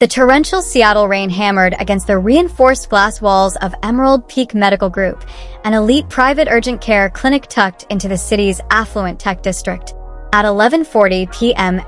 The torrential Seattle rain hammered against the reinforced glass walls of Emerald Peak Medical Group, an elite private urgent care clinic tucked into the city's affluent tech district. At 11:40 p.m.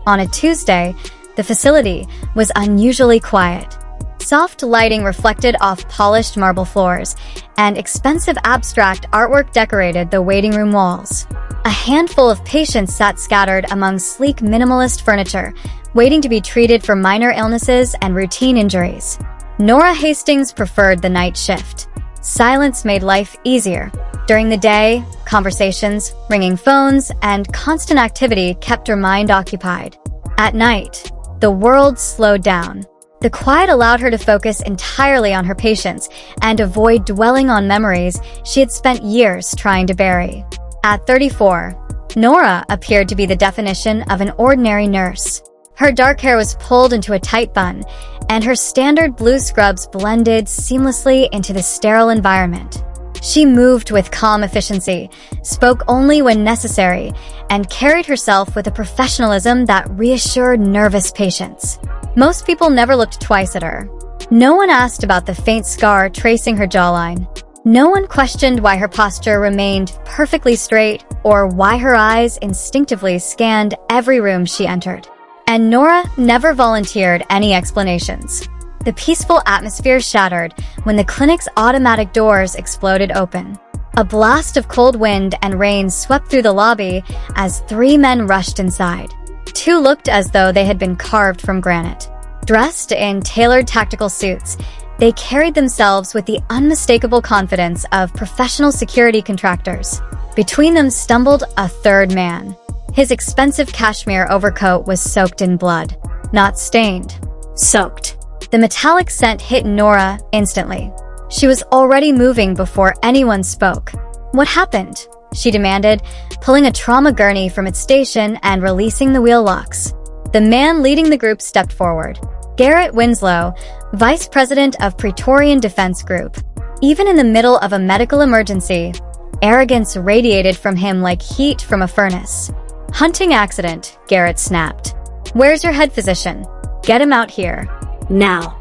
on a Tuesday, the facility was unusually quiet. Soft lighting reflected off polished marble floors, and expensive abstract artwork decorated the waiting room walls. A handful of patients sat scattered among sleek minimalist furniture, waiting to be treated for minor illnesses and routine injuries. Nora Hastings preferred the night shift. Silence made life easier. During the day, conversations, ringing phones, and constant activity kept her mind occupied. At night, the world slowed down. The quiet allowed her to focus entirely on her patients and avoid dwelling on memories she had spent years trying to bury. At 34, Nora appeared to be the definition of an ordinary nurse. Her dark hair was pulled into a tight bun, and her standard blue scrubs blended seamlessly into the sterile environment. She moved with calm efficiency, spoke only when necessary, and carried herself with a professionalism that reassured nervous patients. Most people never looked twice at her. No one asked about the faint scar tracing her jawline. No one questioned why her posture remained perfectly straight or why her eyes instinctively scanned every room she entered. And Nora never volunteered any explanations. The peaceful atmosphere shattered when the clinic's automatic doors exploded open. A blast of cold wind and rain swept through the lobby as 3 men rushed inside. 2 looked as though they had been carved from granite. Dressed in tailored tactical suits, they carried themselves with the unmistakable confidence of professional security contractors. Between them stumbled a 3rd man. His expensive cashmere overcoat was soaked in blood. Not stained. Soaked. The metallic scent hit Nora instantly. She was already moving before anyone spoke. "What happened?" she demanded, pulling a trauma gurney from its station and releasing the wheel locks. The man leading the group stepped forward. Garrett Winslow, Vice President of Praetorian Defense Group. Even in the middle of a medical emergency, arrogance radiated from him like heat from a furnace. "Hunting accident," Garrett snapped. "Where's your head physician? Get him out here. Now."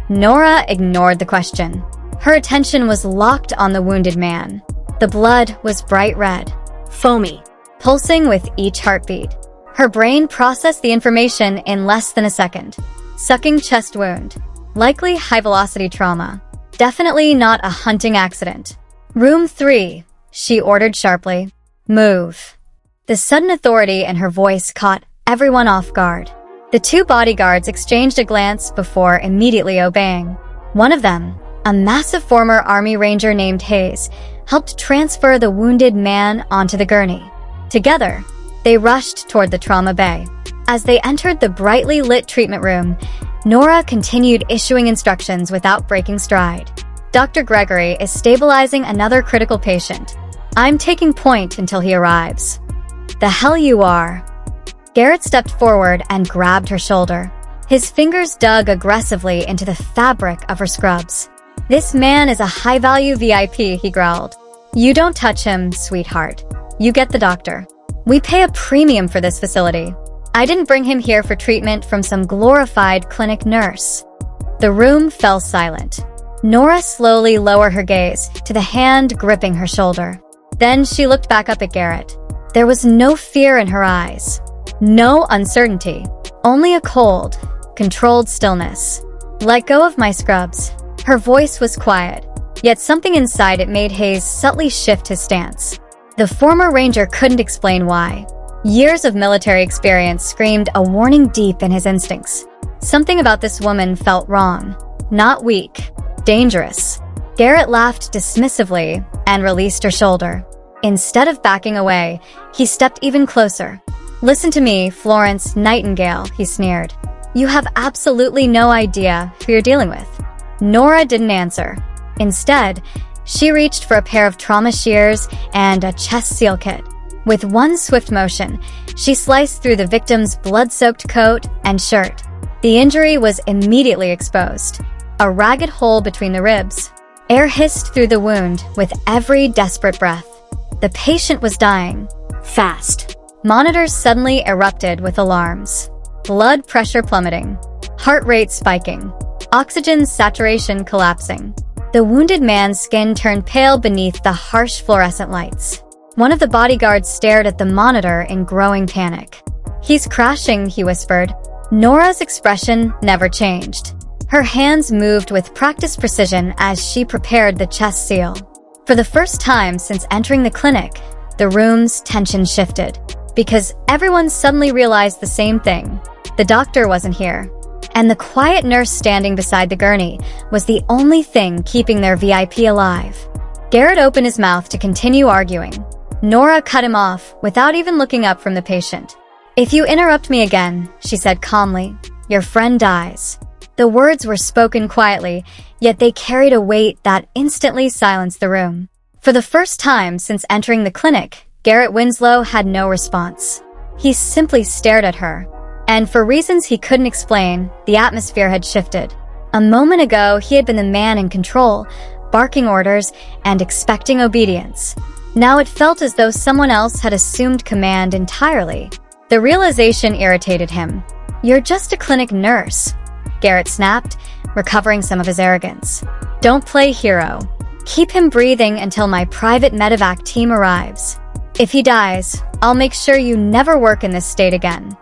Nora ignored the question. Her attention was locked on the wounded man. The blood was bright red, foamy, pulsing with each heartbeat. Her brain processed the information in less than a second. Sucking chest wound. Likely high-velocity trauma. Definitely not a hunting accident. "Room 3, she ordered sharply. "Move." The sudden authority in her voice caught everyone off guard. The 2 bodyguards exchanged a glance before immediately obeying. One of them, a massive former Army Ranger named Hayes, helped transfer the wounded man onto the gurney. Together, they rushed toward the trauma bay. As they entered the brightly lit treatment room, Nora continued issuing instructions without breaking stride. "Dr. Gregory is stabilizing another critical patient. I'm taking point until he arrives." "The hell you are." Garrett stepped forward and grabbed her shoulder. His fingers dug aggressively into the fabric of her scrubs. "This man is a high-value VIP," he growled. "You don't touch him, sweetheart. You get the doctor. We pay a premium for this facility. I didn't bring him here for treatment from some glorified clinic nurse." The room fell silent. Nora slowly lowered her gaze to the hand gripping her shoulder. Then she looked back up at Garrett. There was no fear in her eyes. No uncertainty. Only a cold, controlled stillness. "Let go of my scrubs." Her voice was quiet, yet something inside it made Hayes subtly shift his stance. The former ranger couldn't explain why. Years of military experience screamed a warning deep in his instincts. Something about this woman felt wrong. Not weak. Dangerous. Garrett laughed dismissively and released her shoulder. Instead of backing away, he stepped even closer. "Listen to me, Florence Nightingale," he sneered. "You have absolutely no idea who you're dealing with." Nora didn't answer. Instead, she reached for a pair of trauma shears and a chest seal kit. With one swift motion, she sliced through the victim's blood-soaked coat and shirt. The injury was immediately exposed. A ragged hole between the ribs. Air hissed through the wound with every desperate breath. The patient was dying. Fast. Monitors suddenly erupted with alarms. Blood pressure plummeting. heart rate spiking, oxygen saturation collapsing. The wounded man's skin turned pale beneath the harsh fluorescent lights. One of the bodyguards stared at the monitor in growing panic. "He's crashing," he whispered. Nora's expression never changed. Her hands moved with practiced precision as she prepared the chest seal. For the first time since entering the clinic, the room's tension shifted, because everyone suddenly realized the same thing. The doctor wasn't here, and the quiet nurse standing beside the gurney was the only thing keeping their VIP alive. Garrett opened his mouth to continue arguing. Nora cut him off without even looking up from the patient. "If you interrupt me again," she said calmly, "your friend dies." The words were spoken quietly, yet they carried a weight that instantly silenced the room. For the first time since entering the clinic, Garrett Winslow had no response. He simply stared at her. And for reasons he couldn't explain, the atmosphere had shifted. A moment ago, he had been the man in control, barking orders and expecting obedience. Now it felt as though someone else had assumed command entirely. The realization irritated him. "You're just a clinic nurse," Garrett snapped, recovering some of his arrogance. "Don't play hero. Keep him breathing until my private medevac team arrives. If he dies, I'll make sure you never work in this state again."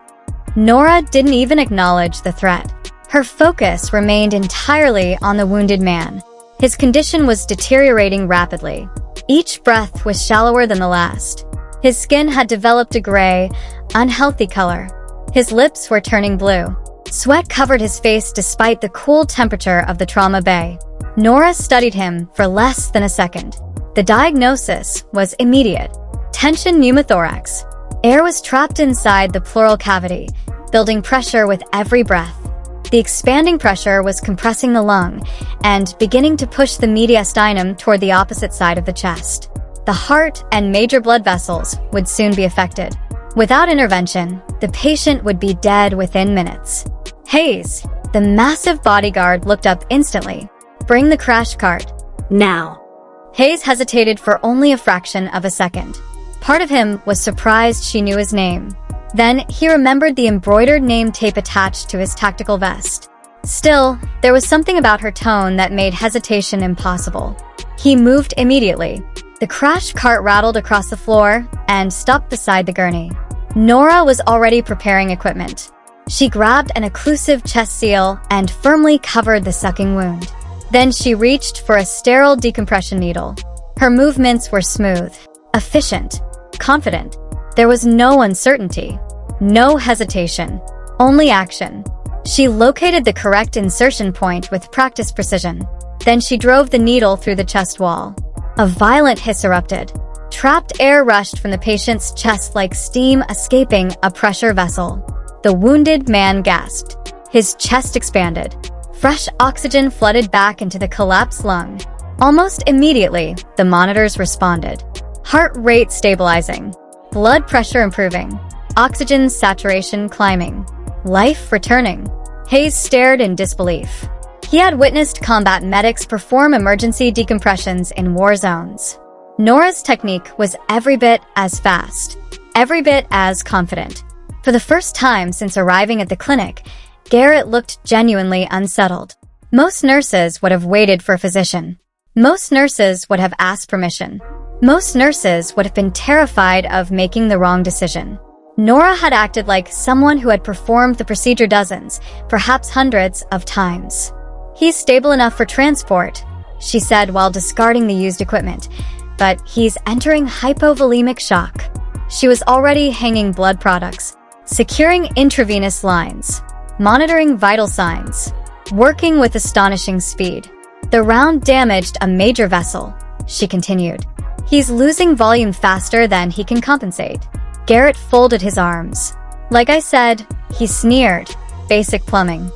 Nora didn't even acknowledge the threat. Her focus remained entirely on the wounded man. His condition was deteriorating rapidly. Each breath was shallower than the last. His skin had developed a gray, unhealthy color. His lips were turning blue. Sweat covered his face despite the cool temperature of the trauma bay. Nora studied him for less than a second. The diagnosis was immediate. Tension pneumothorax. Air was trapped inside the pleural cavity, building pressure with every breath. The expanding pressure was compressing the lung and beginning to push the mediastinum toward the opposite side of the chest. The heart and major blood vessels would soon be affected. Without intervention, the patient would be dead within minutes. "Hayes," the massive bodyguard looked up instantly. "Bring the crash cart. Now." Hayes hesitated for only a fraction of a second. Part of him was surprised she knew his name. Then he remembered the embroidered name tape attached to his tactical vest. Still, there was something about her tone that made hesitation impossible. He moved immediately. The crash cart rattled across the floor and stopped beside the gurney. Nora was already preparing equipment. She grabbed an occlusive chest seal and firmly covered the sucking wound. Then she reached for a sterile decompression needle. Her movements were smooth, efficient, confident. There was no uncertainty, no hesitation, only action. She located the correct insertion point with practiced precision. Then she drove the needle through the chest wall. A violent hiss erupted. Trapped air rushed from the patient's chest like steam escaping a pressure vessel. The wounded man gasped. His chest expanded. Fresh oxygen flooded back into the collapsed lung. Almost immediately, the monitors responded. Heart rate stabilizing. Blood pressure improving. Oxygen saturation climbing. Life returning. Hayes stared in disbelief. He had witnessed combat medics perform emergency decompressions in war zones. Nora's technique was every bit as fast, every bit as confident. For the first time since arriving at the clinic, Garrett looked genuinely unsettled. Most nurses would have waited for a physician. Most nurses would have asked permission. Most nurses would have been terrified of making the wrong decision. Nora had acted like someone who had performed the procedure dozens, perhaps hundreds of times. "He's stable enough for transport," she said while discarding the used equipment, "but he's entering hypovolemic shock." She was already hanging blood products, securing intravenous lines, monitoring vital signs, working with astonishing speed. "The round damaged a major vessel," she continued. "He's losing volume faster than he can compensate." Garrett folded his arms. "Like I said," he sneered, "basic plumbing."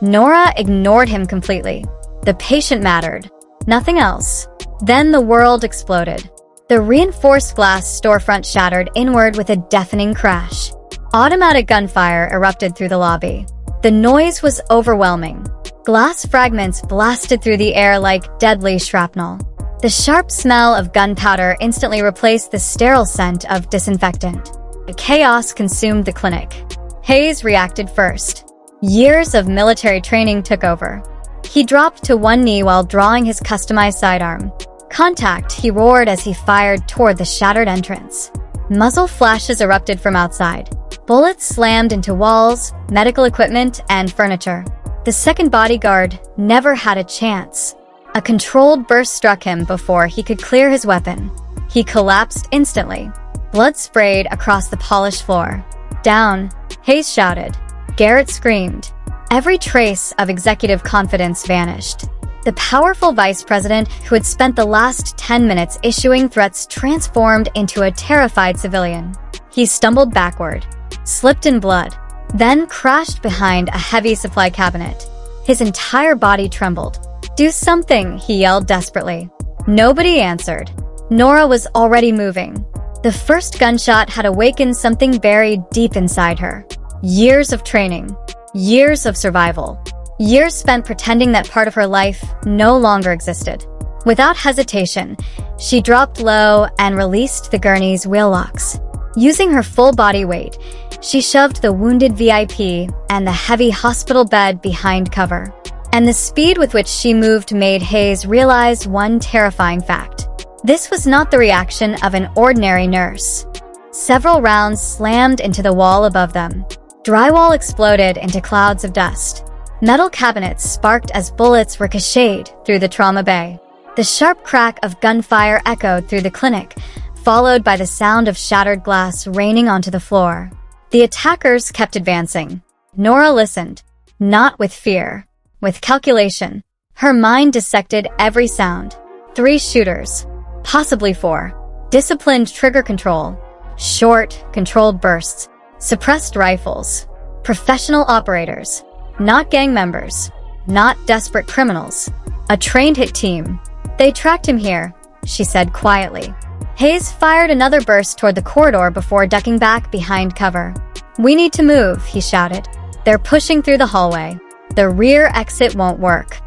Nora ignored him completely. The patient mattered. Nothing else. Then the world exploded. The reinforced glass storefront shattered inward with a deafening crash. Automatic gunfire erupted through the lobby. The noise was overwhelming. Glass fragments blasted through the air like deadly shrapnel. The sharp smell of gunpowder instantly replaced the sterile scent of disinfectant. The chaos consumed the clinic. Hayes reacted first. Years of military training took over. He dropped to one knee while drawing his customized sidearm. "Contact," he roared as he fired toward the shattered entrance. Muzzle flashes erupted from outside. Bullets slammed into walls, medical equipment, and furniture. The second bodyguard never had a chance. A controlled burst struck him before he could clear his weapon. He collapsed instantly. Blood sprayed across the polished floor. "Down," Hayes shouted. Garrett screamed. Every trace of executive confidence vanished. The powerful vice president who had spent the last 10 minutes issuing threats transformed into a terrified civilian. He stumbled backward, slipped in blood, then crashed behind a heavy supply cabinet. His entire body trembled. "Do something," he yelled desperately. Nobody answered. Nora was already moving. The first gunshot had awakened something buried deep inside her. Years of training, years of survival, years spent pretending that part of her life no longer existed. Without hesitation, she dropped low and released the gurney's wheel locks. Using her full body weight, she shoved the wounded VIP and the heavy hospital bed behind cover. And the speed with which she moved made Hayes realize one terrifying fact. This was not the reaction of an ordinary nurse. Several rounds slammed into the wall above them. Drywall exploded into clouds of dust. Metal cabinets sparked as bullets ricocheted through the trauma bay. The sharp crack of gunfire echoed through the clinic, followed by the sound of shattered glass raining onto the floor. The attackers kept advancing. Nora listened, not with fear, with calculation. Her mind dissected every sound. 3 shooters, possibly 4. Disciplined trigger control. Short, controlled bursts. Suppressed rifles. Professional operators. Not gang members. Not desperate criminals. A trained hit team. "They tracked him here," she said quietly. Hayes fired another burst toward the corridor before ducking back behind cover. "We need to move," he shouted. "They're pushing through the hallway. The rear exit won't work."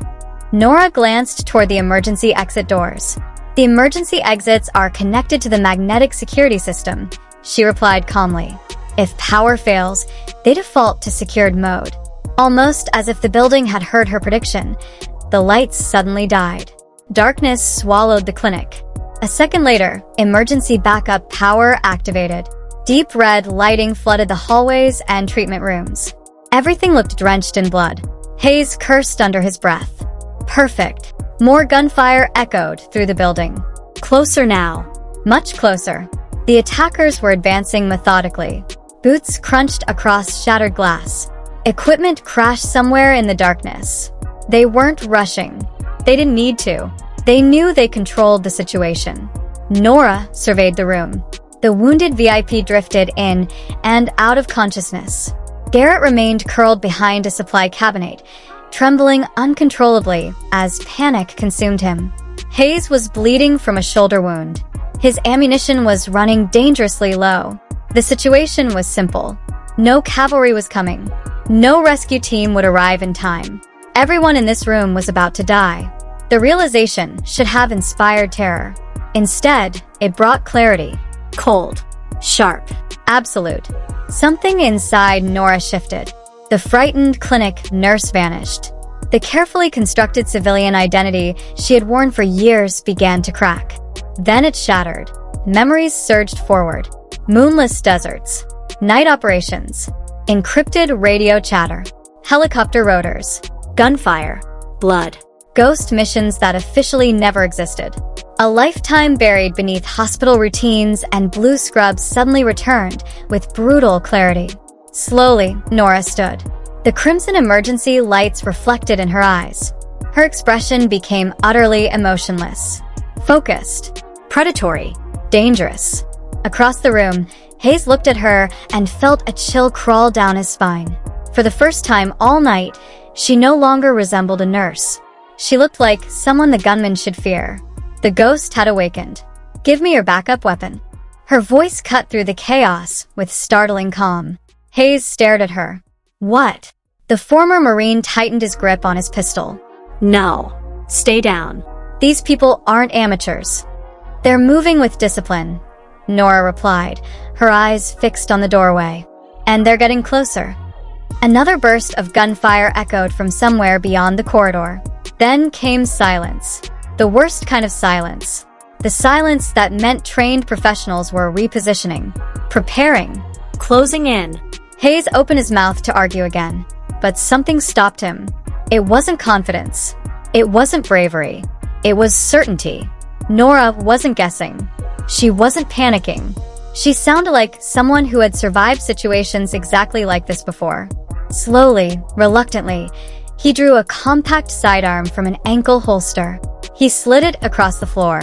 Nora glanced toward the emergency exit doors. "The emergency exits are connected to the magnetic security system," she replied calmly. "If power fails, they default to secured mode." Almost as if the building had heard her prediction, the lights suddenly died. Darkness swallowed the clinic. A second later, emergency backup power activated. Deep red lighting flooded the hallways and treatment rooms. Everything looked drenched in blood. Hayes cursed under his breath. Perfect. More gunfire echoed through the building. Closer now. Much closer. The attackers were advancing methodically. Boots crunched across shattered glass. Equipment crashed somewhere in the darkness. They weren't rushing. They didn't need to. They knew they controlled the situation. Nora surveyed the room. The wounded VIP drifted in and out of consciousness. Garrett remained curled behind a supply cabinet, trembling uncontrollably as panic consumed him. Hayes was bleeding from a shoulder wound. His ammunition was running dangerously low. The situation was simple. No cavalry was coming. No rescue team would arrive in time. Everyone in this room was about to die. The realization should have inspired terror. Instead, it brought clarity. Cold. Sharp. Absolute. Something inside Nora shifted. The frightened clinic nurse vanished. The carefully constructed civilian identity she had worn for years began to crack. Then it shattered. Memories surged forward. Moonless deserts. Night operations. Encrypted radio chatter. Helicopter rotors. Gunfire. Blood. Ghost missions that officially never existed. A lifetime buried beneath hospital routines and blue scrubs suddenly returned with brutal clarity. Slowly, Nora stood. The crimson emergency lights reflected in her eyes. Her expression became utterly emotionless. Focused. Predatory. Dangerous. Across the room, Hayes looked at her and felt a chill crawl down his spine. For the first time all night, she no longer resembled a nurse. She looked like someone the gunman should fear. The ghost had awakened. "Give me your backup weapon." Her voice cut through the chaos with startling calm. Hayes stared at her. "What?" The former Marine tightened his grip on his pistol. "No. Stay down. These people aren't amateurs. They're moving with discipline," Nora replied, her eyes fixed on the doorway. "And they're getting closer." Another burst of gunfire echoed from somewhere beyond the corridor. Then came silence. The worst kind of silence. The silence that meant trained professionals were repositioning, preparing, closing in. Hayes opened his mouth to argue again, but something stopped him. It wasn't confidence. It wasn't bravery. It was certainty. Nora wasn't guessing. She wasn't panicking. She sounded like someone who had survived situations exactly like this before. Slowly, reluctantly, he drew a compact sidearm from an ankle holster. He slid it across the floor.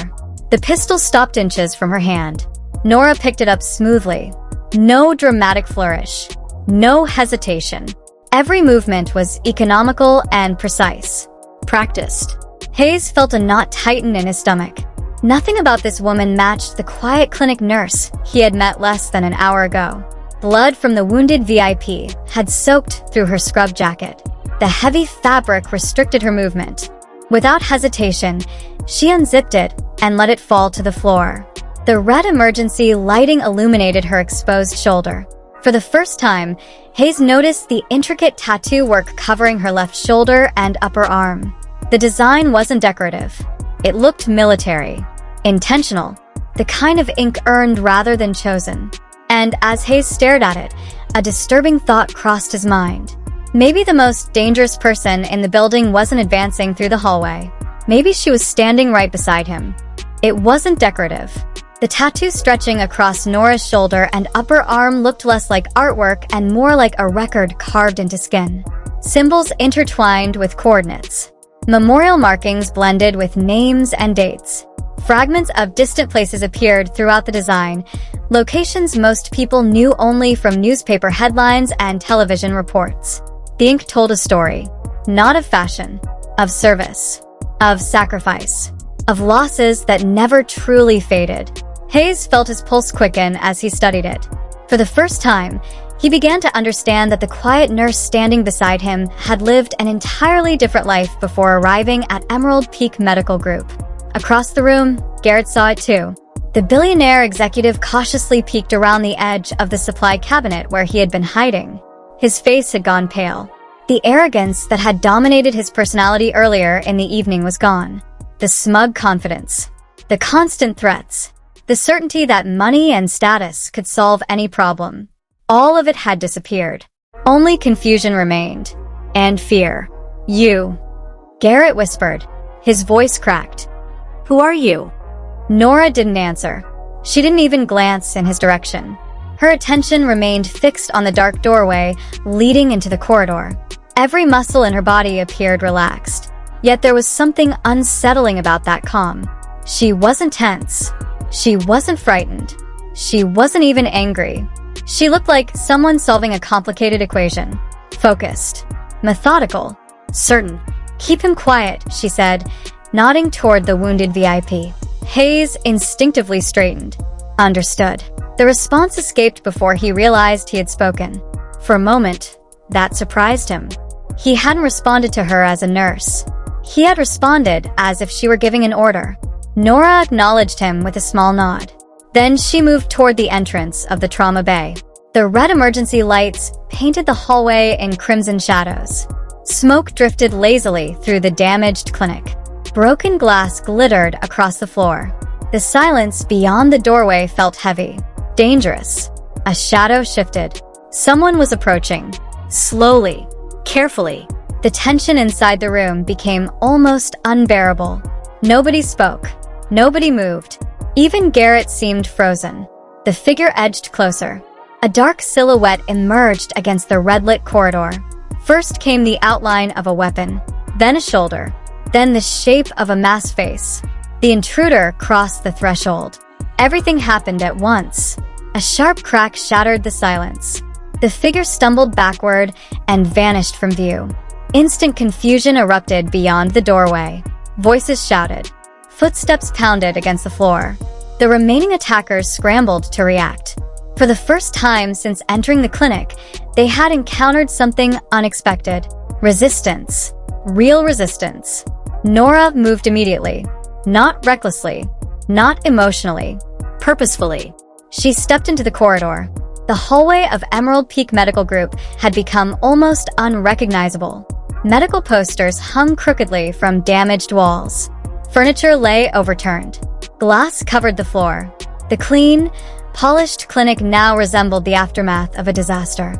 The pistol stopped inches from her hand. Nora picked it up smoothly. No dramatic flourish. No hesitation. Every movement was economical and precise. Practiced. Hayes felt a knot tighten in his stomach. Nothing about this woman matched the quiet clinic nurse he had met less than an hour ago. Blood from the wounded VIP had soaked through her scrub jacket. The heavy fabric restricted her movement. Without hesitation, she unzipped it and let it fall to the floor. The red emergency lighting illuminated her exposed shoulder. For the first time, Hayes noticed the intricate tattoo work covering her left shoulder and upper arm. The design wasn't decorative. It looked military, intentional, the kind of ink earned rather than chosen. And as Hayes stared at it, a disturbing thought crossed his mind. Maybe the most dangerous person in the building wasn't advancing through the hallway. Maybe she was standing right beside him. It wasn't decorative. The tattoo stretching across Nora's shoulder and upper arm looked less like artwork and more like a record carved into skin. Symbols intertwined with coordinates. Memorial markings blended with names and dates. Fragments of distant places appeared throughout the design, locations most people knew only from newspaper headlines and television reports. The ink told a story, not of fashion, of service, of sacrifice, of losses that never truly faded. Hayes felt his pulse quicken as he studied it. For the first time, he began to understand that the quiet nurse standing beside him had lived an entirely different life before arriving at Emerald Peak Medical Group. Across the room, Garrett saw it too. The billionaire executive cautiously peeked around the edge of the supply cabinet where he had been hiding. His face had gone pale. The arrogance that had dominated his personality earlier in the evening was gone. The smug confidence. The constant threats. The certainty that money and status could solve any problem. All of it had disappeared. Only confusion remained. And fear. You. Garrett whispered. His voice cracked. Who are you? Nora didn't answer. She didn't even glance in his direction. Her attention remained fixed on the dark doorway leading into the corridor. Every muscle in her body appeared relaxed. Yet there was something unsettling about that calm. She wasn't tense. She wasn't frightened. She wasn't even angry. She looked like someone solving a complicated equation. Focused. Methodical. Certain. Keep him quiet, she said, nodding toward the wounded VIP. Hayes instinctively straightened. Understood. The response escaped before he realized he had spoken. For a moment, that surprised him. He hadn't responded to her as a nurse. He had responded as if she were giving an order. Nora acknowledged him with a small nod. Then she moved toward the entrance of the trauma bay. The red emergency lights painted the hallway in crimson shadows. Smoke drifted lazily through the damaged clinic. Broken glass glittered across the floor. The silence beyond the doorway felt heavy. Dangerous. A shadow shifted. Someone was approaching. Slowly. Carefully. The tension inside the room became almost unbearable. Nobody spoke. Nobody moved. Even Garrett seemed frozen. The figure edged closer. A dark silhouette emerged against the red-lit corridor. First came the outline of a weapon, then a shoulder, then the shape of a masked face. The intruder crossed the threshold. Everything happened at once. A sharp crack shattered the silence. The figure stumbled backward and vanished from view. Instant confusion erupted beyond the doorway. Voices shouted. Footsteps pounded against the floor. The remaining attackers scrambled to react. For the first time since entering the clinic, they had encountered something unexpected. Resistance. Real resistance. Nora moved immediately. Not recklessly. Not emotionally. Purposefully. She stepped into the corridor. The hallway of Emerald Peak Medical Group had become almost unrecognizable. Medical posters hung crookedly from damaged walls. Furniture lay overturned. Glass covered the floor. The clean, polished clinic now resembled the aftermath of a disaster.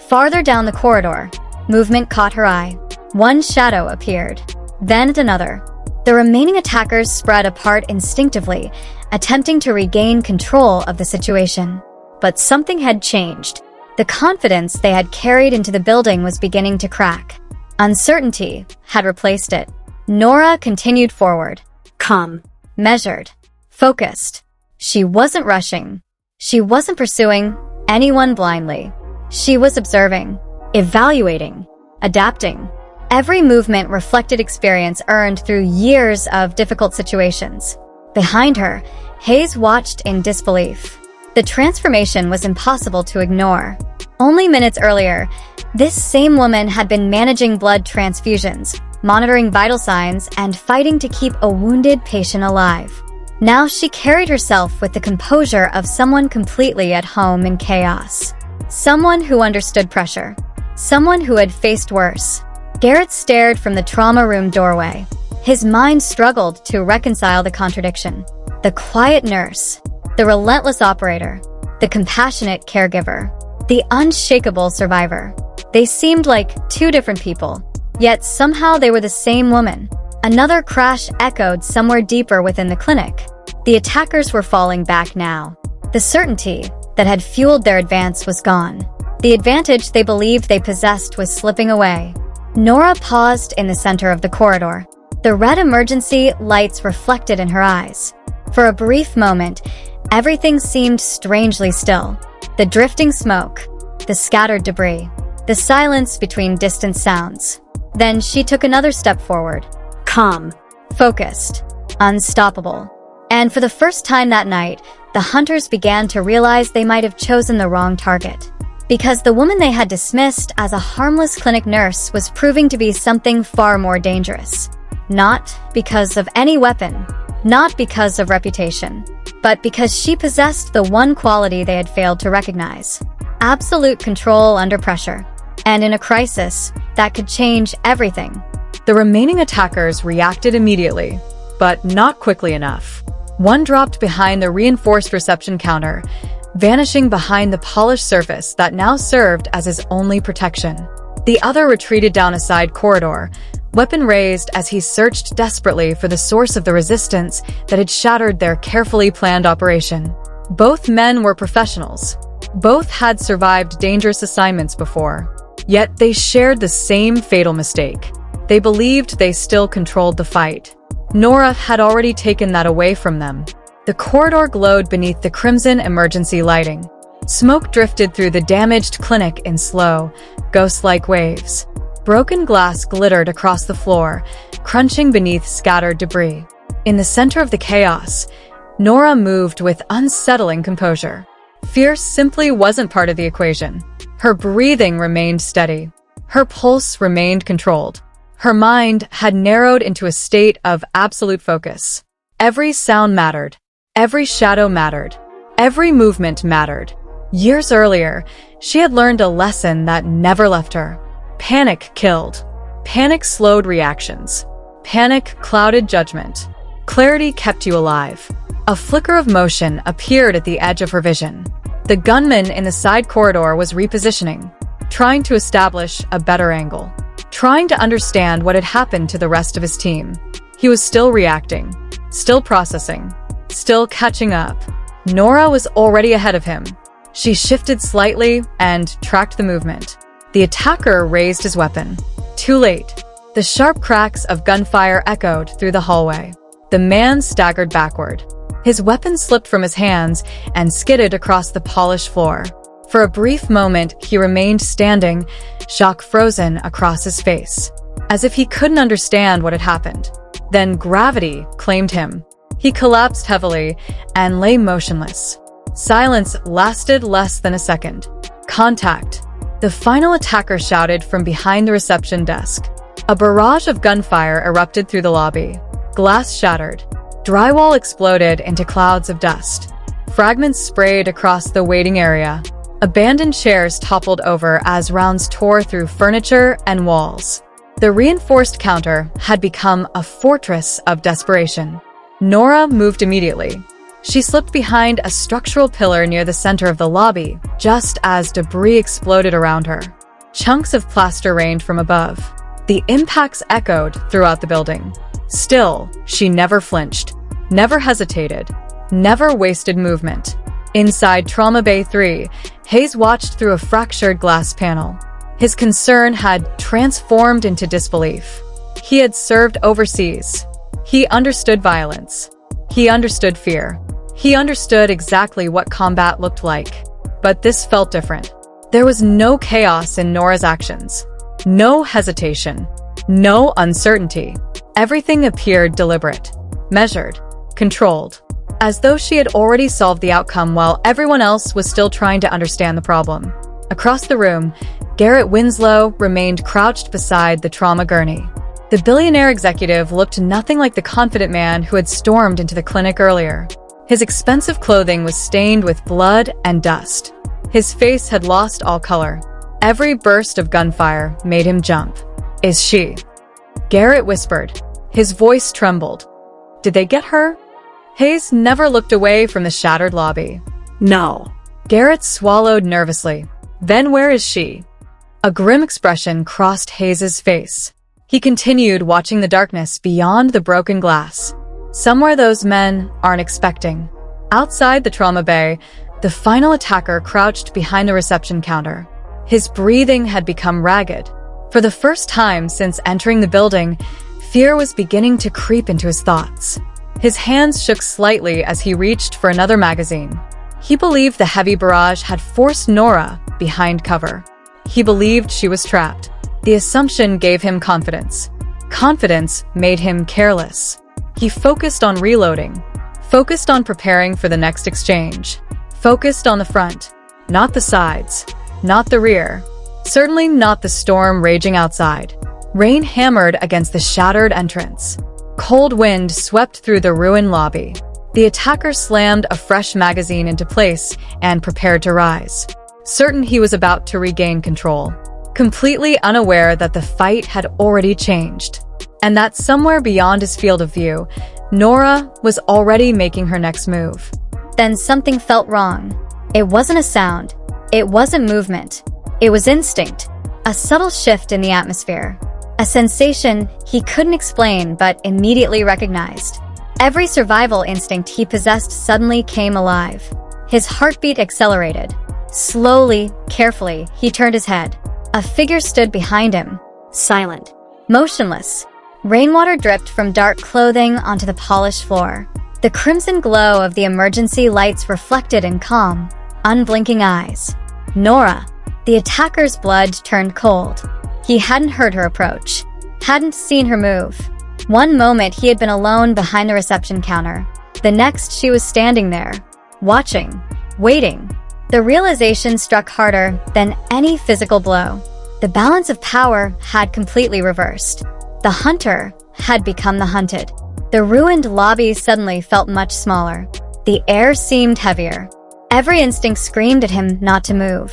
Farther down the corridor, movement caught her eye. One shadow appeared, then another. The remaining attackers spread apart instinctively, attempting to regain control of the situation. But something had changed. The confidence they had carried into the building was beginning to crack. Uncertainty had replaced it. Nora continued forward. Calm. Measured. Focused. She wasn't rushing. She wasn't pursuing anyone blindly. She was observing, evaluating, adapting. Every movement reflected experience earned through years of difficult situations. Behind her, Hayes watched in disbelief. The transformation was impossible to ignore. Only minutes earlier, this same woman had been managing blood transfusions, monitoring vital signs, and fighting to keep a wounded patient alive. Now she carried herself with the composure of someone completely at home in chaos. Someone who understood pressure. Someone who had faced worse. Garrett stared from the trauma room doorway. His mind struggled to reconcile the contradiction. The quiet nurse, the relentless operator, the compassionate caregiver, the unshakable survivor. They seemed like two different people, yet somehow they were the same woman. Another crash echoed somewhere deeper within the clinic. The attackers were falling back now. The certainty that had fueled their advance was gone. The advantage they believed they possessed was slipping away. Nora paused in the center of the corridor. The red emergency lights reflected in her eyes. For a brief moment, everything seemed strangely still. The drifting smoke, the scattered debris, the silence between distant sounds. Then she took another step forward. Calm, focused, unstoppable. And for the first time that night, the hunters began to realize they might have chosen the wrong target. Because the woman they had dismissed as a harmless clinic nurse was proving to be something far more dangerous. Not because of any weapon, not because of reputation, but because she possessed the one quality they had failed to recognize: absolute control under pressure. And in a crisis, that could change everything. The remaining attackers reacted immediately, but not quickly enough. One dropped behind the reinforced reception counter, vanishing behind the polished surface that now served as his only protection. The other retreated down a side corridor, weapon raised as he searched desperately for the source of the resistance that had shattered their carefully planned operation. Both men were professionals. Both had survived dangerous assignments before. Yet they shared the same fatal mistake. They believed they still controlled the fight. Nora had already taken that away from them. The corridor glowed beneath the crimson emergency lighting. Smoke drifted through the damaged clinic in slow, ghost-like waves. Broken glass glittered across the floor, crunching beneath scattered debris. In the center of the chaos, Nora moved with unsettling composure. Fear simply wasn't part of the equation. Her breathing remained steady. Her pulse remained controlled. Her mind had narrowed into a state of absolute focus. Every sound mattered. Every shadow mattered. Every movement mattered. Years earlier, she had learned a lesson that never left her. Panic killed. Panic slowed reactions. Panic clouded judgment. Clarity kept you alive. A flicker of motion appeared at the edge of her vision. The gunman in the side corridor was repositioning, trying to establish a better angle, trying to understand what had happened to the rest of his team. He was still reacting, still processing, still catching up. Nora was already ahead of him. She shifted slightly and tracked the movement. The attacker raised his weapon. Too late. The sharp cracks of gunfire echoed through the hallway. The man staggered backward. His weapon slipped from his hands and skidded across the polished floor. For a brief moment, he remained standing, shock frozen across his face, as if he couldn't understand what had happened. Then gravity claimed him. He collapsed heavily and lay motionless. Silence lasted less than a second. Contact. The final attacker shouted from behind the reception desk. A barrage of gunfire erupted through the lobby. Glass shattered. Drywall exploded into clouds of dust. Fragments sprayed across the waiting area. Abandoned chairs toppled over as rounds tore through furniture and walls. The reinforced counter had become a fortress of desperation. Nora moved immediately. She slipped behind a structural pillar near the center of the lobby, just as debris exploded around her. Chunks of plaster rained from above. The impacts echoed throughout the building. Still, she never flinched, never hesitated, never wasted movement. Inside Trauma Bay 3, Hayes watched through a fractured glass panel. His concern had transformed into disbelief. He had served overseas. He understood violence. He understood fear. He understood exactly what combat looked like. But this felt different. There was no chaos in Nora's actions. No hesitation. No uncertainty. Everything appeared deliberate, measured, controlled, as though she had already solved the outcome while everyone else was still trying to understand the problem. Across the room, Garrett Winslow remained crouched beside the trauma gurney. The billionaire executive looked nothing like the confident man who had stormed into the clinic earlier. His expensive clothing was stained with blood and dust. His face had lost all color. Every burst of gunfire made him jump. "Is she?" Garrett whispered. His voice trembled. "Did they get her?" Hayes never looked away from the shattered lobby. "No." Garrett swallowed nervously. "Then where is she?" A grim expression crossed Hayes's face. He continued watching the darkness beyond the broken glass. Somewhere those men aren't expecting. Outside the trauma bay, the final attacker crouched behind the reception counter. His breathing had become ragged. For the first time since entering the building, fear was beginning to creep into his thoughts. His hands shook slightly as he reached for another magazine. He believed the heavy barrage had forced Nora behind cover. He believed she was trapped. The assumption gave him confidence. Confidence made him careless. He focused on reloading, focused on preparing for the next exchange, focused on the front, not the sides, not the rear, certainly not the storm raging outside. Rain hammered against the shattered entrance. Cold wind swept through the ruined lobby. The attacker slammed a fresh magazine into place and prepared to rise, certain he was about to regain control, completely unaware that the fight had already changed, and that somewhere beyond his field of view, Nora was already making her next move. Then something felt wrong. It wasn't a sound. It wasn't movement. It was instinct. A subtle shift in the atmosphere. A sensation he couldn't explain but immediately recognized. Every survival instinct he possessed suddenly came alive. His heartbeat accelerated. Slowly, carefully, he turned his head. A figure stood behind him, silent, motionless. Rainwater dripped from dark clothing onto the polished floor. The crimson glow of the emergency lights reflected in calm, unblinking eyes. Nora. The attacker's blood turned cold. He hadn't heard her approach, hadn't seen her move. One moment he had been alone behind the reception counter. The next she was standing there, watching, waiting. The realization struck harder than any physical blow. The balance of power had completely reversed. The hunter had become the hunted. The ruined lobby suddenly felt much smaller. The air seemed heavier. Every instinct screamed at him not to move,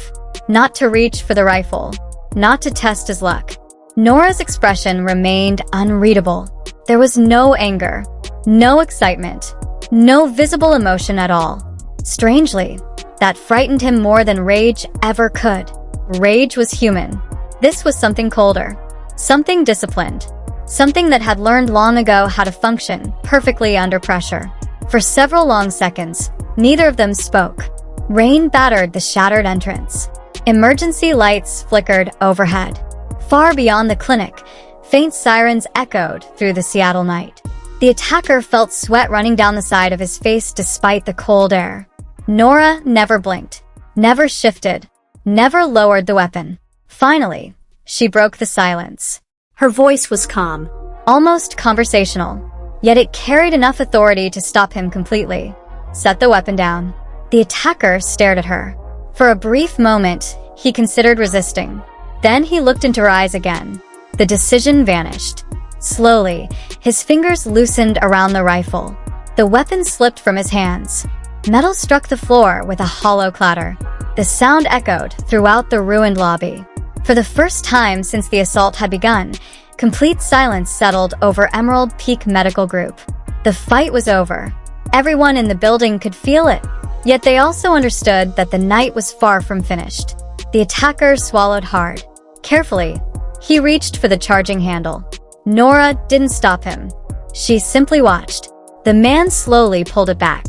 not to reach for the rifle, not to test his luck. Nora's expression remained unreadable. There was no anger, no excitement, no visible emotion at all. Strangely, that frightened him more than rage ever could. Rage was human. This was something colder, something disciplined, something that had learned long ago how to function perfectly under pressure. For several long seconds, neither of them spoke. Rain battered the shattered entrance. Emergency lights flickered overhead. Far beyond the clinic, faint sirens echoed through the Seattle night. The attacker felt sweat running down the side of his face despite the cold air. Nora never blinked, never shifted, never lowered the weapon. Finally, she broke the silence. Her voice was calm, almost conversational, yet it carried enough authority to stop him completely. Set the weapon down. The attacker stared at her. For a brief moment, he considered resisting. Then he looked into her eyes again. The decision vanished. Slowly, his fingers loosened around the rifle. The weapon slipped from his hands. Metal struck the floor with a hollow clatter. The sound echoed throughout the ruined lobby. For the first time since the assault had begun, complete silence settled over Emerald Peak Medical Group. The fight was over. Everyone in the building could feel it. Yet they also understood that the night was far from finished. The attacker swallowed hard. Carefully, he reached for the charging handle. Nora didn't stop him. She simply watched. The man slowly pulled it back.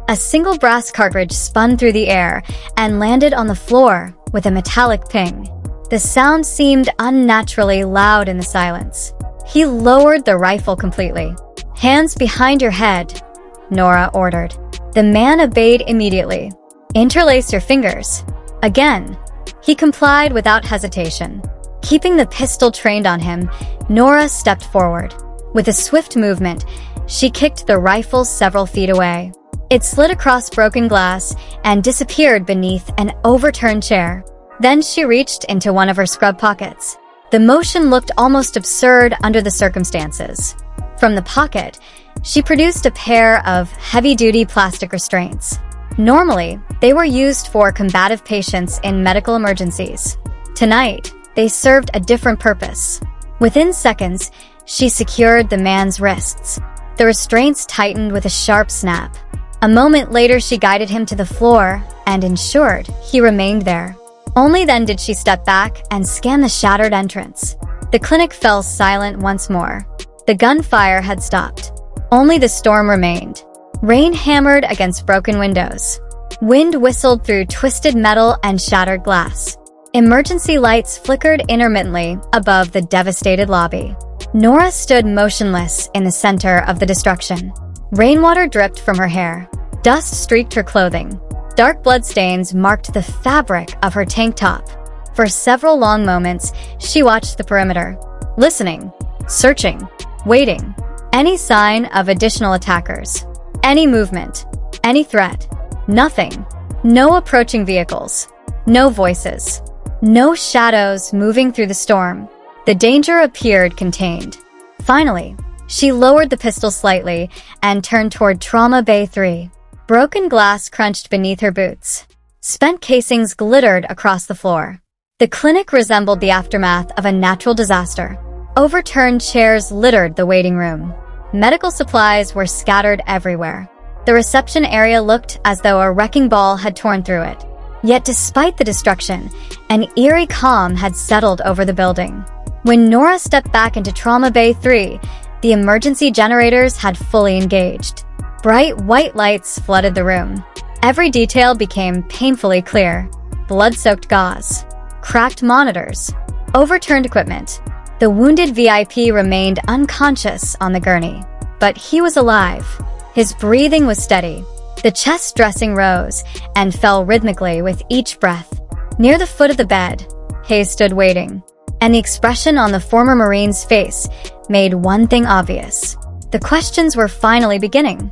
A single brass cartridge spun through the air and landed on the floor with a metallic ping. The sound seemed unnaturally loud in the silence. He lowered the rifle completely. "Hands behind your head," Nora ordered. The man obeyed immediately. "Interlace your fingers." Again, he complied without hesitation. Keeping the pistol trained on him, Nora stepped forward. With a swift movement, she kicked the rifle several feet away. It slid across broken glass and disappeared beneath an overturned chair. Then she reached into one of her scrub pockets. The motion looked almost absurd under the circumstances. From the pocket, she produced a pair of heavy-duty plastic restraints. Normally, they were used for combative patients in medical emergencies. Tonight, they served a different purpose. Within seconds, she secured the man's wrists. The restraints tightened with a sharp snap. A moment later, she guided him to the floor and ensured he remained there. Only then did she step back and scan the shattered entrance. The clinic fell silent once more. The gunfire had stopped. Only the storm remained. Rain hammered against broken windows. Wind whistled through twisted metal and shattered glass. Emergency lights flickered intermittently above the devastated lobby. Nora stood motionless in the center of the destruction. Rainwater dripped from her hair. Dust streaked her clothing. Dark bloodstains marked the fabric of her tank top. For several long moments, she watched the perimeter, listening, searching, waiting. Any sign of additional attackers? Any movement? Any threat? Nothing. No approaching vehicles. No voices. No shadows moving through the storm. The danger appeared contained. Finally, she lowered the pistol slightly and turned toward Trauma Bay 3. Broken glass crunched beneath her boots. Spent casings glittered across the floor. The clinic resembled the aftermath of a natural disaster. Overturned chairs littered the waiting room. Medical supplies were scattered everywhere. The reception area looked as though a wrecking ball had torn through it. Yet despite the destruction, an eerie calm had settled over the building. When Nora stepped back into Trauma Bay 3, the emergency generators had fully engaged. Bright white lights flooded the room. Every detail became painfully clear. Blood-soaked gauze, cracked monitors, overturned equipment. The wounded VIP remained unconscious on the gurney. But he was alive. His breathing was steady. The chest dressing rose and fell rhythmically with each breath. Near the foot of the bed, Hayes stood waiting. And the expression on the former Marine's face made one thing obvious. The questions were finally beginning.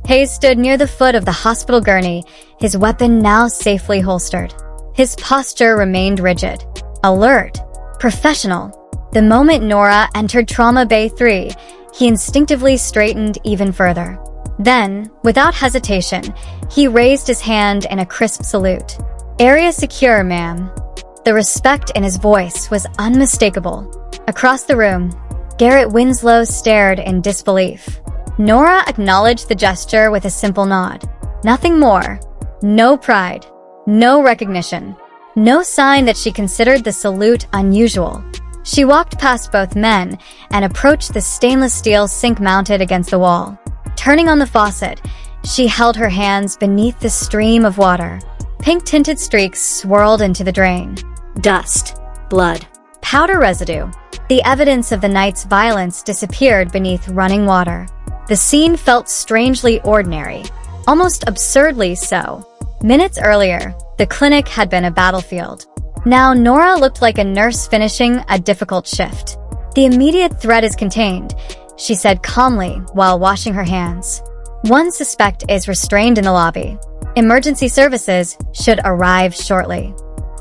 Hayes stood near the foot of the hospital gurney, his weapon now safely holstered. His posture remained rigid, alert, professional. The moment Nora entered Trauma Bay 3, he instinctively straightened even further. Then, without hesitation, he raised his hand in a crisp salute. "Area secure, ma'am." The respect in his voice was unmistakable. Across the room, Garrett Winslow stared in disbelief. Nora acknowledged the gesture with a simple nod. Nothing more. No pride. No recognition. No sign that she considered the salute unusual. She walked past both men and approached the stainless steel sink mounted against the wall. Turning on the faucet, she held her hands beneath the stream of water. Pink-tinted streaks swirled into the drain. Dust. Blood. Powder residue. The evidence of the night's violence disappeared beneath running water. The scene felt strangely ordinary, almost absurdly so. Minutes earlier, the clinic had been a battlefield. Now Nora looked like a nurse finishing a difficult shift. "The immediate threat is contained," she said calmly while washing her hands. "One suspect is restrained in the lobby. Emergency services should arrive shortly."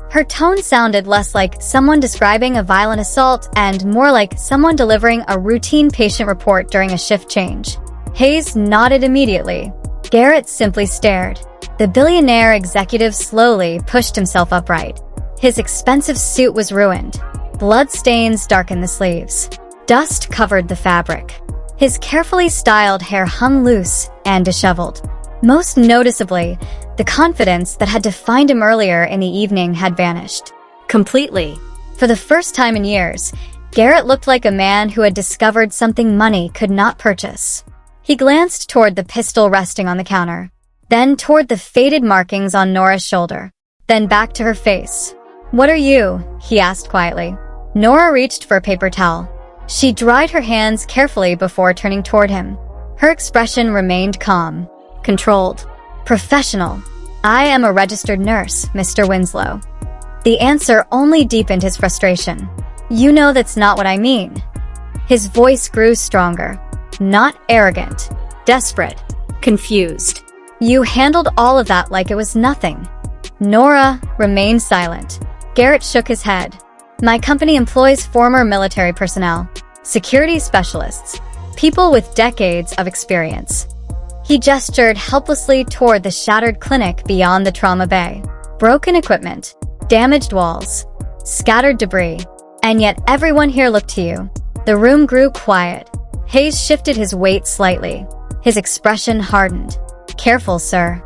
Her tone sounded less like someone describing a violent assault and more like someone delivering a routine patient report during a shift change. Hayes nodded immediately. Garrett simply stared. The billionaire executive slowly pushed himself upright. His expensive suit was ruined. Blood stains darkened the sleeves. Dust covered the fabric. His carefully styled hair hung loose and disheveled. Most noticeably, the confidence that had defined him earlier in the evening had vanished. Completely. For the first time in years, Garrett looked like a man who had discovered something money could not purchase. He glanced toward the pistol resting on the counter, then toward the faded markings on Nora's shoulder, then back to her face. "What are you?" he asked quietly. Nora reached for a paper towel. She dried her hands carefully before turning toward him. Her expression remained calm, controlled, professional. "I am a registered nurse, Mr. Winslow." The answer only deepened his frustration. "You know that's not what I mean." His voice grew stronger, not arrogant, desperate, Confused. "You handled all of that like it was nothing." Nora remained silent. Garrett shook his head. "My company employs former military personnel, security specialists, people with decades of experience." He gestured helplessly toward the shattered clinic beyond the trauma bay. Broken equipment, damaged walls, scattered debris. "And yet everyone here looked to you." The room grew quiet. Hayes shifted his weight slightly. His expression hardened. "Careful, sir."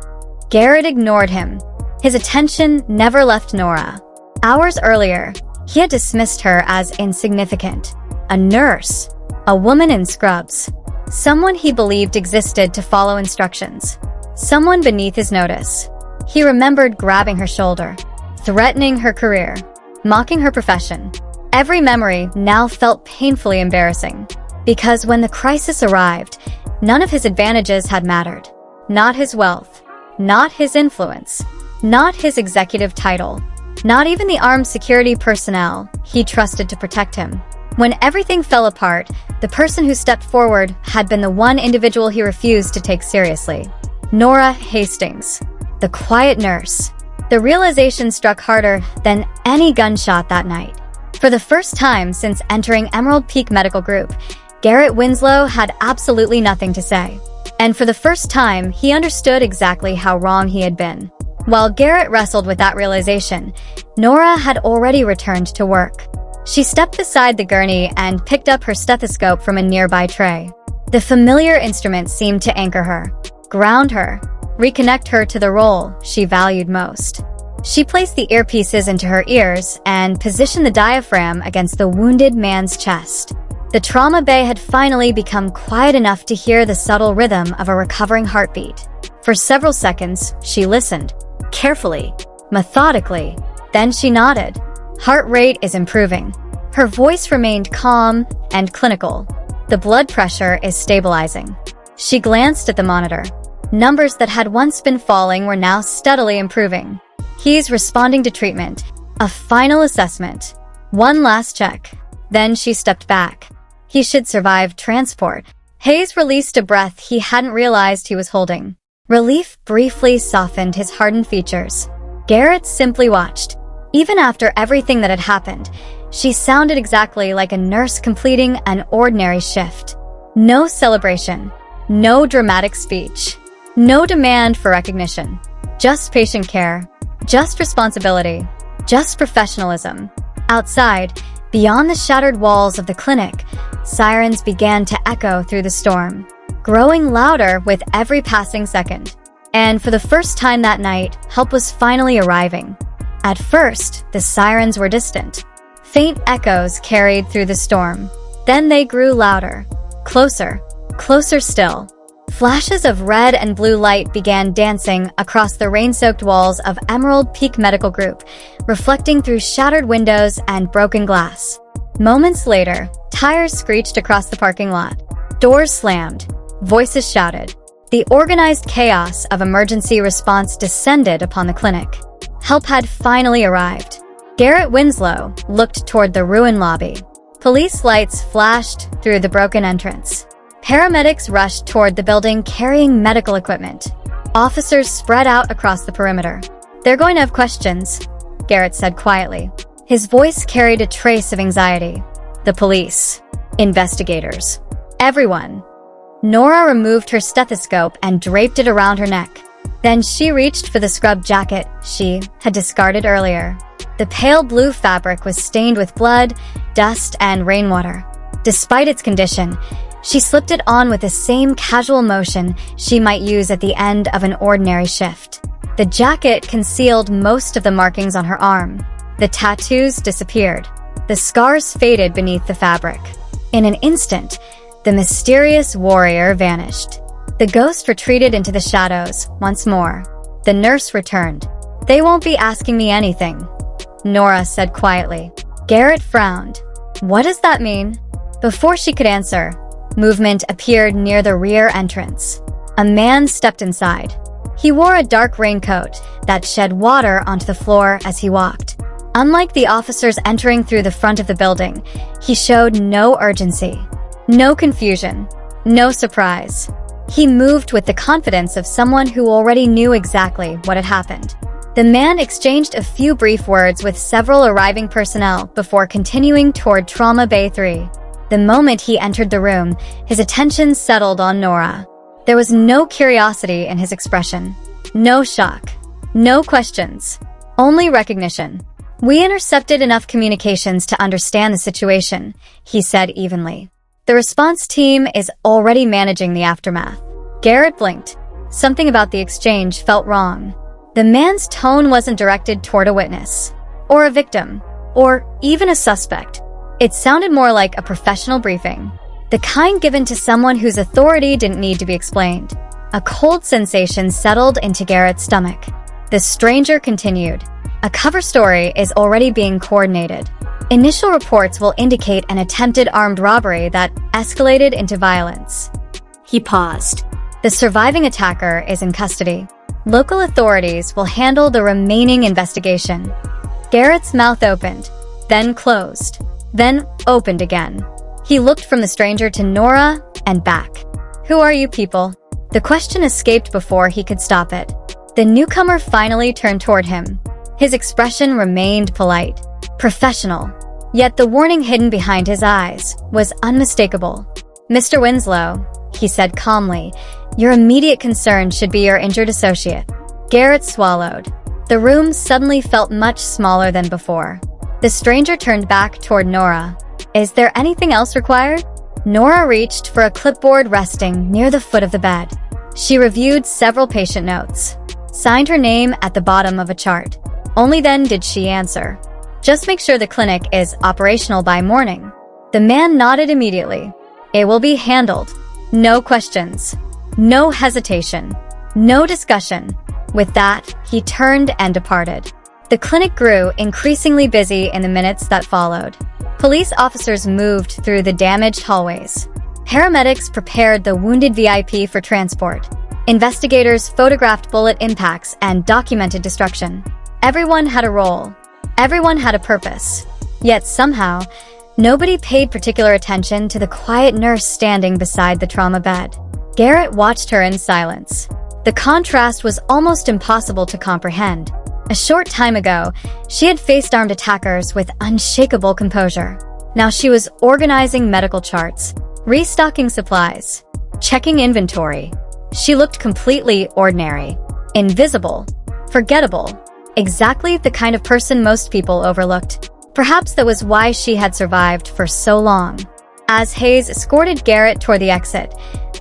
Garrett ignored him. His attention never left Nora. Hours earlier, he had dismissed her as insignificant. A nurse, a woman in scrubs, someone he believed existed to follow instructions, someone beneath his notice. He remembered grabbing her shoulder, threatening her career, mocking her profession. Every memory now felt painfully embarrassing, because when the crisis arrived, none of his advantages had mattered. Not his wealth, not his influence, not his executive title, not even the armed security personnel he trusted to protect him. When everything fell apart, the person who stepped forward had been the one individual he refused to take seriously. Nora Hastings, the quiet nurse. The realization struck harder than any gunshot that night. For the first time since entering Emerald Peak Medical Group, Garrett Winslow had absolutely nothing to say. And for the first time, he understood exactly how wrong he had been. While Garrett wrestled with that realization, Nora had already returned to work. She stepped beside the gurney and picked up her stethoscope from a nearby tray. The familiar instrument seemed to anchor her, ground her, reconnect her to the role she valued most. She placed the earpieces into her ears and positioned the diaphragm against the wounded man's chest. The trauma bay had finally become quiet enough to hear the subtle rhythm of a recovering heartbeat. For several seconds, she listened, carefully, methodically. Then she nodded. "Heart rate is improving." Her voice remained calm and clinical. "The blood pressure is stabilizing." She glanced at the monitor. Numbers that had once been falling were now steadily improving. "He's responding to treatment." A final assessment. One last check. Then she stepped back. He should survive transport. Hayes released a breath he hadn't realized he was holding. Relief briefly softened his hardened features. Garrett simply watched. Even after everything that had happened, she sounded exactly like a nurse completing an ordinary shift. No celebration, no dramatic speech, no demand for recognition. Just patient care, just responsibility, just professionalism. Outside, beyond the shattered walls of the clinic, sirens began to echo through the storm, growing louder with every passing second. And for the first time that night, help was finally arriving. At first, the sirens were distant. Faint echoes carried through the storm. Then they grew louder, closer, closer still. Flashes of red and blue light began dancing across the rain-soaked walls of Emerald Peak Medical Group, reflecting through shattered windows and broken glass. Moments later, tires screeched across the parking lot. Doors slammed. Voices shouted. The organized chaos of emergency response descended upon the clinic. Help had finally arrived. Garrett Winslow looked toward the ruined lobby. Police lights flashed through the broken entrance. Paramedics rushed toward the building carrying medical equipment. Officers spread out across the perimeter. "They're going to have questions," Garrett said quietly. His voice carried a trace of anxiety. "The police, investigators, everyone." Nora removed her stethoscope and draped it around her neck. Then she reached for the scrub jacket she had discarded earlier. The pale blue fabric was stained with blood, dust, and rainwater. Despite its condition, she slipped it on with the same casual motion she might use at the end of an ordinary shift. The jacket concealed most of the markings on her arm. The tattoos disappeared. The scars faded beneath the fabric. In an instant, the mysterious warrior vanished. The ghost retreated into the shadows once more. The nurse returned. "They won't be asking me anything," Nora said quietly. Garrett frowned. "What does that mean?" Before she could answer, movement appeared near the rear entrance. A man stepped inside. He wore a dark raincoat that shed water onto the floor as he walked. Unlike the officers entering through the front of the building, he showed no urgency, no confusion, no surprise. He moved with the confidence of someone who already knew exactly what had happened. The man exchanged a few brief words with several arriving personnel before continuing toward Trauma Bay 3. The moment he entered the room, his attention settled on Nora. There was no curiosity in his expression, no shock, no questions, only recognition. "We intercepted enough communications to understand the situation," he said evenly. "The response team is already managing the aftermath." Garrett blinked. Something about the exchange felt wrong. The man's tone wasn't directed toward a witness, or a victim, or even a suspect. It sounded more like a professional briefing, the kind given to someone whose authority didn't need to be explained. A cold sensation settled into Garrett's stomach. The stranger continued. "A cover story is already being coordinated. Initial reports will indicate an attempted armed robbery that escalated into violence." He paused. "The surviving attacker is in custody. Local authorities will handle the remaining investigation." Garrett's mouth opened, then closed, then opened again. He looked from the stranger to Nora and back. "Who are you people?" The question escaped before he could stop it. The newcomer finally turned toward him. His expression remained polite, professional, yet the warning hidden behind his eyes was unmistakable. "Mr. Winslow," he said calmly, "your immediate concern should be your injured associate." Garrett swallowed. The room suddenly felt much smaller than before. The stranger turned back toward Nora. "Is there anything else required?" Nora reached for a clipboard resting near the foot of the bed. She reviewed several patient notes, signed her name at the bottom of a chart. Only then did she answer. "Just make sure the clinic is operational by morning." The man nodded immediately. "It will be handled. No questions. No hesitation. No discussion." With that, he turned and departed. The clinic grew increasingly busy in the minutes that followed. Police officers moved through the damaged hallways. Paramedics prepared the wounded VIP for transport. Investigators photographed bullet impacts and documented destruction. Everyone had a role. Everyone had a purpose. Yet somehow, nobody paid particular attention to the quiet nurse standing beside the trauma bed. Garrett watched her in silence. The contrast was almost impossible to comprehend. A short time ago, she had faced armed attackers with unshakable composure. Now she was organizing medical charts, restocking supplies, checking inventory. She looked completely ordinary, invisible, forgettable, exactly the kind of person most people overlooked. Perhaps that was why she had survived for so long. As Hayes escorted Garrett toward the exit,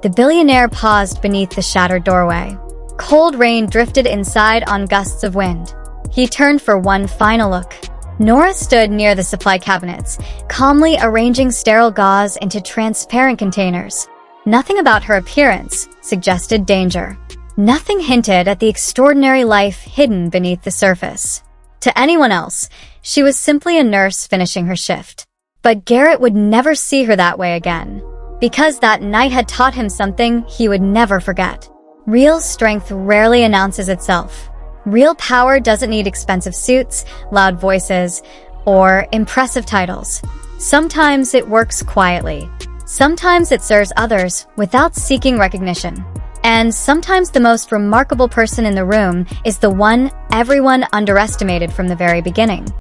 the billionaire paused beneath the shattered doorway. Cold rain drifted inside on gusts of wind. He turned for one final look. Nora stood near the supply cabinets, calmly arranging sterile gauze into transparent containers. Nothing about her appearance suggested danger. Nothing hinted at the extraordinary life hidden beneath the surface. To anyone else, she was simply a nurse finishing her shift. But Garrett would never see her that way again, because that night had taught him something he would never forget. Real strength rarely announces itself. Real power doesn't need expensive suits, loud voices, or impressive titles. Sometimes it works quietly. Sometimes it serves others without seeking recognition. And sometimes the most remarkable person in the room is the one everyone underestimated from the very beginning.